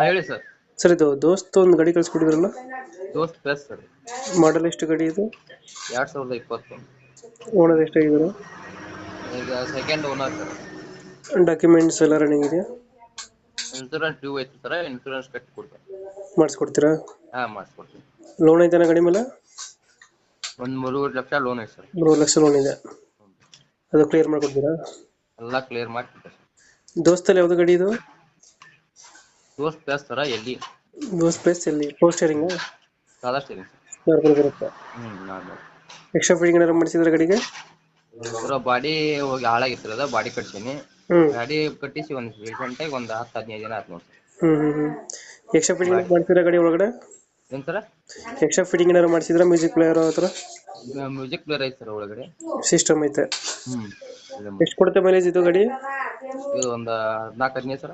ಹೇಳಿ sir. Sir ಇದು ದೋಸ್ತ್ ಒಂದು ಗಾಡಿ ಕಳಿಸ್ಕೊಟ್ಟಿದ್ರಲ್ಲ, ದೋಸ್ತ್ ಪ್ಲಸ್ ಸರ್. ಮಾಡಲ್ ಎಷ್ಟು ಗಾಡಿ ಇದು? 2020. ಓನರ್ ಎಷ್ಟಾಗಿದ್ದಾರೆ? ಈಗ ಸೆಕೆಂಡ್ ಓನರ್ ಸರ್. ಡಾಕ್ಯುಮೆಂಟ್ಸ್ ಎಲ್ಲ ರನ್ನಿಂಗ್ ಇದೆಯಾ? ಇನ್ಸೂರೆನ್ಸ್ ಡ್ಯೂ ಐತಿ ಸರ್, ಇನ್ಸೂರೆನ್ಸ್ ಕಟ್ಟಿ ಕೊಡ್ತಾರೆ. ಮಾಡಿಸ್ಕೊಡ್ತೀರಾ? ಮಾಡಿಸ್ಕೊಡ್ತೀನಿ. ಲೋನ್ ಐತಾನ ಗಾಡಿ ಮೇಲೆ? ಒಂದು 3 ಲಕ್ಷ ಲೋನ್ ಐತೆ ಸರ್. 3 ಲಕ್ಷ ಲೋನ್ ಇದೆ, ಅದು ಕ್ಲಿಯರ್ ಮಾಡ್ಕೊಡ್ತೀರಾ? ಎಲ್ಲ ಕ್ಲಿಯರ್ ಮಾಡ್ಕೊಡ್ತಾರೆ ಸರ್. ದೋಸ್ತಲ್ಲಿ ಯಾವ್ದು ಗಾಡಿ ಇದು? ದೋಸ್ತ್ ಪ್ಲಸ್ ಸರ ಎಲ್ಲಿ ದೋಸ್ತ್ ಪ್ಲೇಸ್ ಎಲ್ಲಿ ಪೋಸ್ಟ್ ಸ್ಟೇರಿಂಗ್ ಸಾದಾ ಸ್ಟೇರಿಂಗ್ ಬರುತ್ತೆ? ನಾರ್ಮಲ್. ಎಕ್ಸ್ಟ್ರಾ ಫಿಟ್ಟಿಂಗ್ ಏನಾರು ಮಾಡಿಸಿದ್ರೆ ಗಾಡಿಗೆ? ಪೂರ ಬಾಡಿ ಹೋಗಿ ಹಾಳಾಗಿತ್ತಿರದ ಬಾಡಿ ಕಟ್ಸೀನಿ. ಹ್ಮ್ ಗಾಡಿ ಕಟ್ಟಿಸಿ ಒಂದು ರೀಸೆಂಟಾಗಿ ಒಂದು 10-15 ದಿನ ಆಯ್ತು ನೋಡಿ ಸರ್. ಎಕ್ಸ್ಟ್ರಾ ಫಿಟ್ಟಿಂಗ್ ಮಾಡಿಸಿದ್ರೆ ಗಾಡಿ ಒಳಗಡೆ? ಏನು ಸರ? ಎಕ್ಸ್ಟ್ರಾ ಫಿಟ್ಟಿಂಗ್ ಏನಾರು ಮಾಡಿಸಿದ್ರೆ ಮ್ಯೂಸಿಕ್ ಪ್ಲೇಯರ್ ಆ ಥರ? ಮ್ಯೂಸಿಕ್ ಪ್ಲೇಯರ್ ಐತೆ ಸರ್ ಒಳಗಡೆ. ಸಿಸ್ಟಮ್ ಐತೆ. ಇದು ಎಷ್ಟು ಕೊಡುತ್ತೆ ಮೈಲೇಜ್ ಇದು ಗಾಡಿ? ಒಂದು 14-15 ಸರ.